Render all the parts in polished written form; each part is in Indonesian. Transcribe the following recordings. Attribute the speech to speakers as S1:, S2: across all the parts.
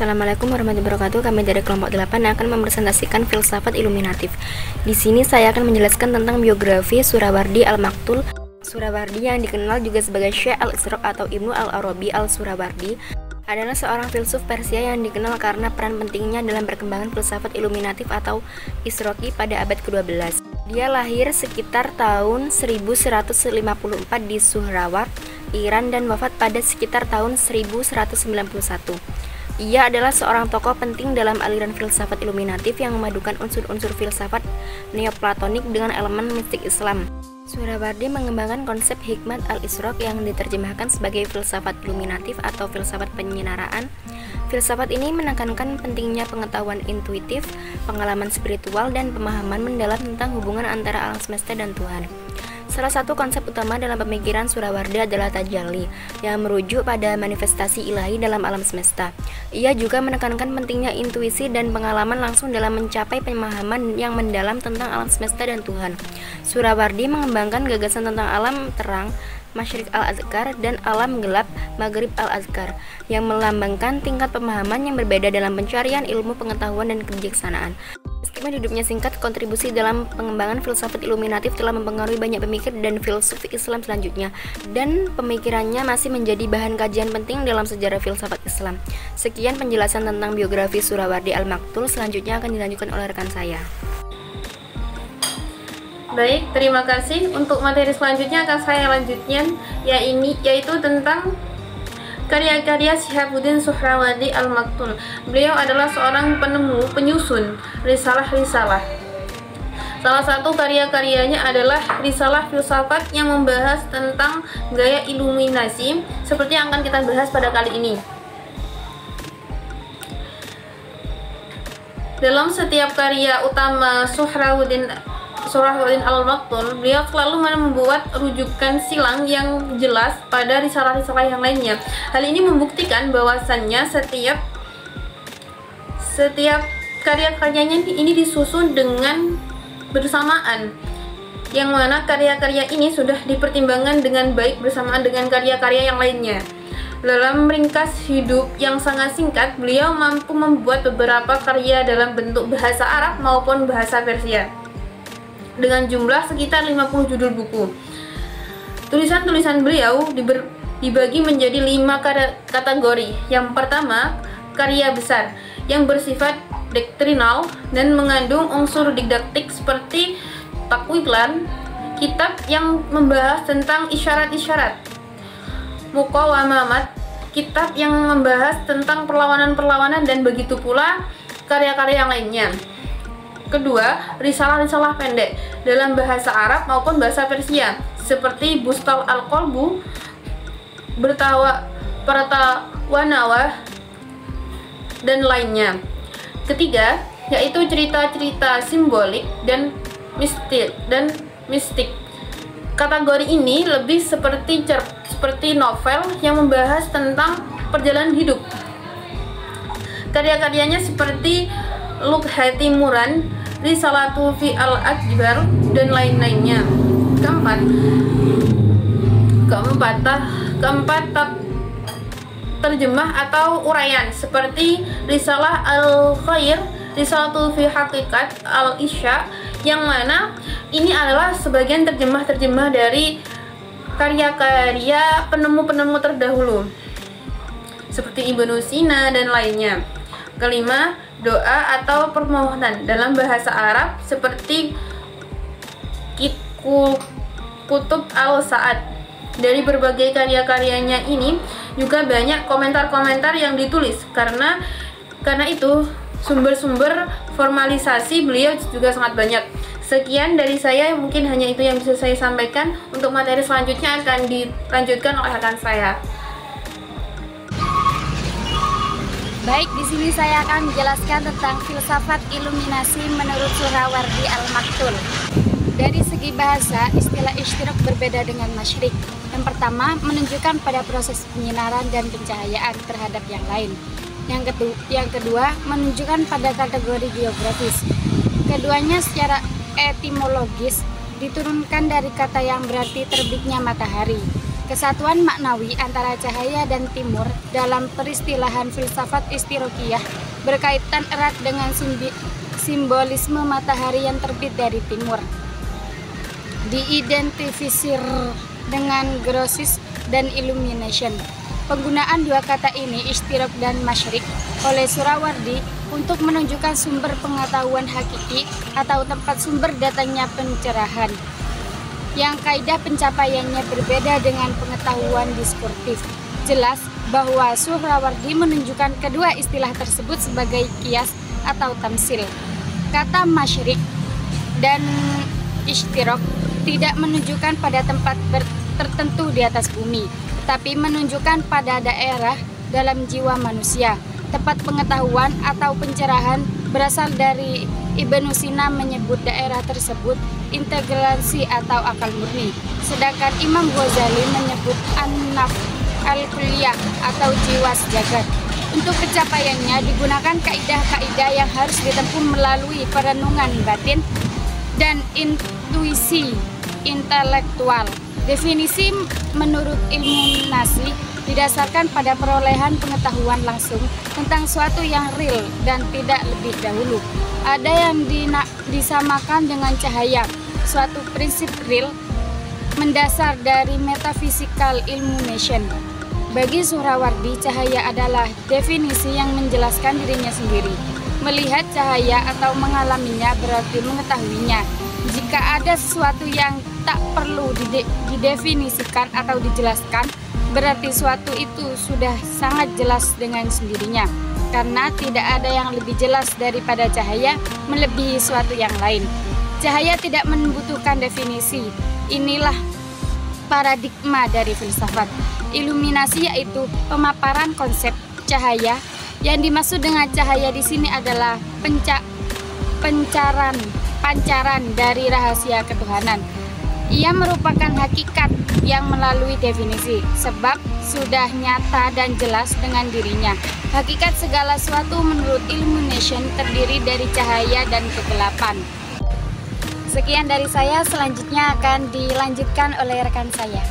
S1: Assalamualaikum warahmatullahi wabarakatuh. Kami dari kelompok 8 akan mempresentasikan filsafat iluminatif. Di sini saya akan menjelaskan tentang biografi Surawardi al-Maktul. Surawardi yang dikenal juga sebagai Syekh al-Ishraq atau Ibnu al-Arabi al-Surawardi adalah seorang filsuf Persia yang dikenal karena peran pentingnya dalam perkembangan filsafat iluminatif atau Ishraqi pada abad ke-12. Dia lahir sekitar tahun 1154 di Suhraward, Iran dan wafat pada sekitar tahun 1191. Ia adalah seorang tokoh penting dalam aliran filsafat iluminatif yang memadukan unsur-unsur filsafat neoplatonik dengan elemen mistik Islam. Surawardi mengembangkan konsep hikmat al-Ishraq yang diterjemahkan sebagai filsafat iluminatif atau filsafat penyinaraan. Filsafat ini menekankan pentingnya pengetahuan intuitif, pengalaman spiritual, dan pemahaman mendalam tentang hubungan antara alam semesta dan Tuhan. Salah satu konsep utama dalam pemikiran Surawardi adalah tajalli, yang merujuk pada manifestasi ilahi dalam alam semesta. Ia juga menekankan pentingnya intuisi dan pengalaman langsung dalam mencapai pemahaman yang mendalam tentang alam semesta dan Tuhan. Surawardi mengembangkan gagasan tentang alam terang, Masyriq al-Azkar, dan alam gelap, Maghrib al-Azkar, yang melambangkan tingkat pemahaman yang berbeda dalam pencarian ilmu pengetahuan dan kebijaksanaan. Meskipun hidupnya singkat, kontribusi dalam pengembangan filsafat iluminatif telah mempengaruhi banyak pemikir dan filsuf Islam selanjutnya, dan pemikirannya masih menjadi bahan kajian penting dalam sejarah filsafat Islam. Sekian penjelasan tentang biografi Surawardi al-Maktul, selanjutnya akan dilanjutkan oleh rekan saya.
S2: Baik, terima kasih. Untuk materi selanjutnya akan saya lanjutkan, yaitu tentang karya-karya Syihabuddin Suhrawardi al-Maktul. Beliau adalah seorang penyusun risalah-risalah. Salah satu karya-karyanya adalah risalah filsafat yang membahas tentang gaya iluminasi, seperti yang akan kita bahas pada kali ini. Dalam setiap karya utama Suhrawardi al-Maktul, beliau selalu membuat rujukan silang yang jelas pada risalah-risalah yang lainnya. Hal ini membuktikan bahwasannya setiap karya-karyanya ini disusun dengan bersamaan, yang mana karya-karya ini sudah dipertimbangkan dengan baik bersamaan dengan karya-karya yang lainnya. Dalam ringkas hidup yang sangat singkat, beliau mampu membuat beberapa karya dalam bentuk bahasa Arab maupun bahasa Persia dengan jumlah sekitar 50 judul buku. Tulisan-tulisan beliau dibagi menjadi 5 kategori. Yang pertama, karya besar yang bersifat doktrinal dan mengandung unsur didaktik seperti takwiklan, kitab yang membahas tentang isyarat-isyarat, muqawamamat, kitab yang membahas tentang perlawanan-perlawanan, dan begitu pula karya-karya yang lainnya. Kedua, risalah-risalah pendek dalam bahasa Arab maupun bahasa Persia seperti Bustal al-Qalbu, Pertawanawah, dan lainnya. Ketiga, yaitu cerita-cerita simbolik dan mistik. Kategori ini lebih seperti novel yang membahas tentang perjalanan hidup. Karya-karyanya seperti Lughati Muran, Risalatu fi al-Ajbar, dan lain-lainnya. Keempat, terjemah atau uraian seperti Risalah al-Khair, Risalatu fi Haqiqat al-Isya, yang mana ini adalah sebagian terjemah-terjemah dari karya-karya penemu-penemu terdahulu seperti Ibnu Sina dan lainnya. Kelima, doa atau permohonan dalam bahasa Arab seperti Kutub al-Sa'ad. Dari berbagai karya-karyanya ini juga banyak komentar-komentar yang ditulis. Karena itu sumber-sumber formalisasi beliau juga sangat banyak. Sekian dari saya, mungkin hanya itu yang bisa saya sampaikan. Untuk materi selanjutnya akan dilanjutkan oleh rekan saya.
S3: Baik, di sini saya akan menjelaskan tentang filsafat iluminasi menurut Surawardi al-Maktul. Dari segi bahasa, istilah Ishraq berbeda dengan Masyriq. Yang pertama, menunjukkan pada proses penyinaran dan pencahayaan terhadap yang lain. Yang kedua, menunjukkan pada kategori geografis. Keduanya secara etimologis diturunkan dari kata yang berarti terbitnya matahari. Kesatuan maknawi antara cahaya dan timur dalam peristilahan filsafat istirokiyah berkaitan erat dengan simbolisme matahari yang terbit dari timur. Diidentifisir dengan grosis dan illumination. Penggunaan dua kata ini, istirok dan masyrik, oleh Surawardi untuk menunjukkan sumber pengetahuan hakiki atau tempat sumber datangnya pencerahan, yang kaidah pencapaiannya berbeda dengan pengetahuan diskursif. Jelas bahwa Surawardi menunjukkan kedua istilah tersebut sebagai kias atau tamsil. Kata masyrik dan istirok tidak menunjukkan pada tempat tertentu di atas bumi, tetapi menunjukkan pada daerah dalam jiwa manusia. Tempat pengetahuan atau pencerahan berasal dari Ibnu Sina menyebut daerah tersebut integrasi atau akal murni, sedangkan Imam Ghazali menyebut an-naf al-kulliyah atau jiwa sejagat. Untuk pencapaiannya digunakan kaidah-kaidah yang harus ditempuh melalui perenungan batin dan intuisi intelektual. Definisi menurut ilmu nasi didasarkan pada perolehan pengetahuan langsung tentang suatu yang real dan tidak lebih dahulu. Ada yang disamakan dengan cahaya, suatu prinsip real mendasar dari metaphysical illumination. Bagi Surawardi, cahaya adalah definisi yang menjelaskan dirinya sendiri. Melihat cahaya atau mengalaminya berarti mengetahuinya. Jika ada sesuatu yang tak perlu didefinisikan atau dijelaskan, berarti suatu itu sudah sangat jelas dengan sendirinya. Karena tidak ada yang lebih jelas daripada cahaya melebihi suatu yang lain. Cahaya tidak membutuhkan definisi. Inilah paradigma dari filsafat iluminasi, yaitu pemaparan konsep cahaya. Yang dimaksud dengan cahaya di sini adalah pancaran dari rahasia ketuhanan. Ia merupakan hakikat yang melalui definisi, sebab sudah nyata dan jelas dengan dirinya. Hakikat segala sesuatu menurut illumination terdiri dari cahaya dan kegelapan. Sekian dari saya, selanjutnya akan dilanjutkan oleh rekan saya.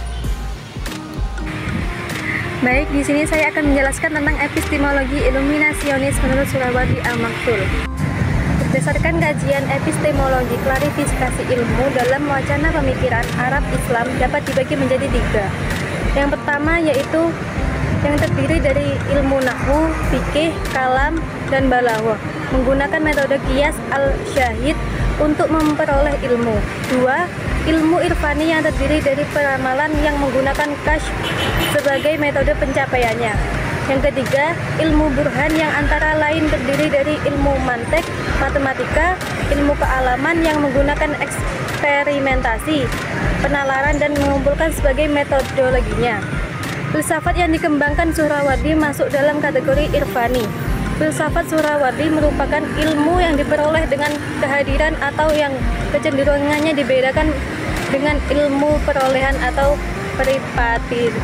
S1: Baik, di sini saya akan menjelaskan tentang epistemologi iluminasionis menurut Surawardi Al-Maktul. Berdasarkan kajian epistemologi, klarifikasi ilmu dalam wacana pemikiran Arab Islam dapat dibagi menjadi 3. Yang pertama yaitu yang terdiri dari ilmu nahwu, fikih, kalam, dan balaghah, menggunakan metode qiyas al-syahid untuk memperoleh ilmu. 2. Ilmu irfani yang terdiri dari peramalan yang menggunakan kasyf sebagai metode pencapaiannya. Yang ketiga, ilmu burhan yang antara lain terdiri dari ilmu mantek, matematika, ilmu kealaman yang menggunakan eksperimentasi, penalaran, dan mengumpulkan sebagai metodologinya. Filsafat yang dikembangkan Surawardi masuk dalam kategori irfani. Filsafat Surawardi merupakan ilmu yang diperoleh dengan kehadiran atau yang kecenderungannya dibedakan dengan ilmu perolehan atau peripatetisme.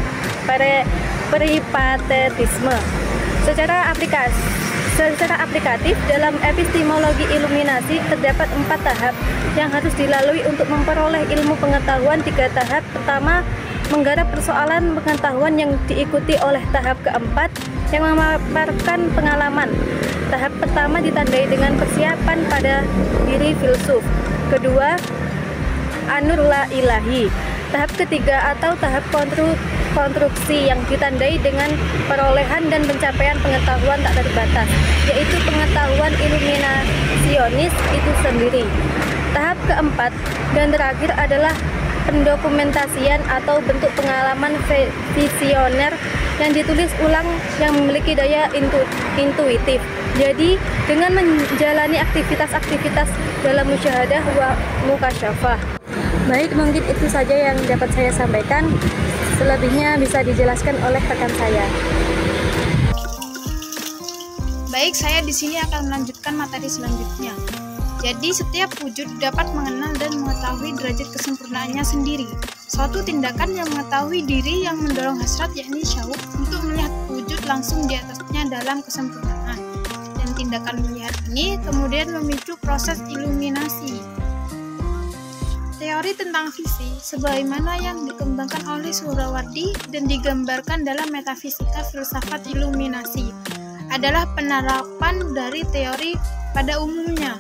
S1: Secara aplikatif dalam epistemologi iluminasi terdapat 4 tahap yang harus dilalui untuk memperoleh ilmu pengetahuan. 3 tahap pertama menggarap persoalan pengetahuan yang diikuti oleh tahap keempat yang memaparkan pengalaman. Tahap pertama ditandai dengan persiapan pada diri filsuf. Kedua, anur la ilahi. Tahap ketiga atau tahap konstruksi yang ditandai dengan perolehan dan pencapaian pengetahuan tak terbatas, yaitu pengetahuan iluminasionis itu sendiri. Tahap keempat dan terakhir adalah pendokumentasian atau bentuk pengalaman visioner yang ditulis ulang yang memiliki daya intuitif. Jadi, dengan menjalani aktivitas-aktivitas dalam musyahadah wa mukasyafah. Baik, mungkin itu saja yang dapat saya sampaikan. Selebihnya bisa dijelaskan oleh rekan saya.
S4: Baik, saya di sini akan melanjutkan materi selanjutnya. Jadi, setiap wujud dapat mengenal dan mengetahui derajat kesempurnaannya sendiri. Suatu tindakan yang mengetahui diri yang mendorong hasrat, yakni syauq, untuk melihat wujud langsung di atasnya dalam kesempurnaan. Dan tindakan melihat ini kemudian memicu proses iluminasi. teori tentang visi sebagaimana yang dikembangkan oleh Suhrawardi dan digambarkan dalam metafisika filsafat iluminasi adalah penerapan dari teori pada umumnya.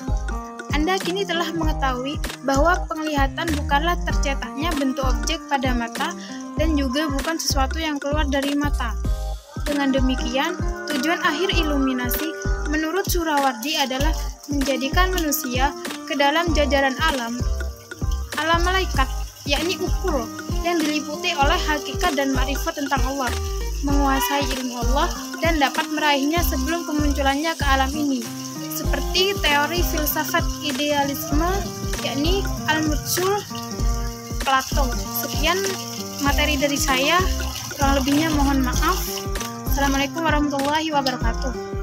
S4: Anda kini telah mengetahui bahwa penglihatan bukanlah tercetaknya bentuk objek pada mata dan juga bukan sesuatu yang keluar dari mata. Dengan demikian, tujuan akhir iluminasi menurut Suhrawardi adalah menjadikan manusia ke dalam jajaran alam malaikat, yakni ukul, yang diliputi oleh hakikat dan makrifat tentang Allah, menguasai ilmu Allah, dan dapat meraihnya sebelum kemunculannya ke alam ini. Seperti teori filsafat idealisme, yakni Al-Mutsul Plato. Sekian materi dari saya, kurang lebihnya mohon maaf. Assalamualaikum warahmatullahi wabarakatuh.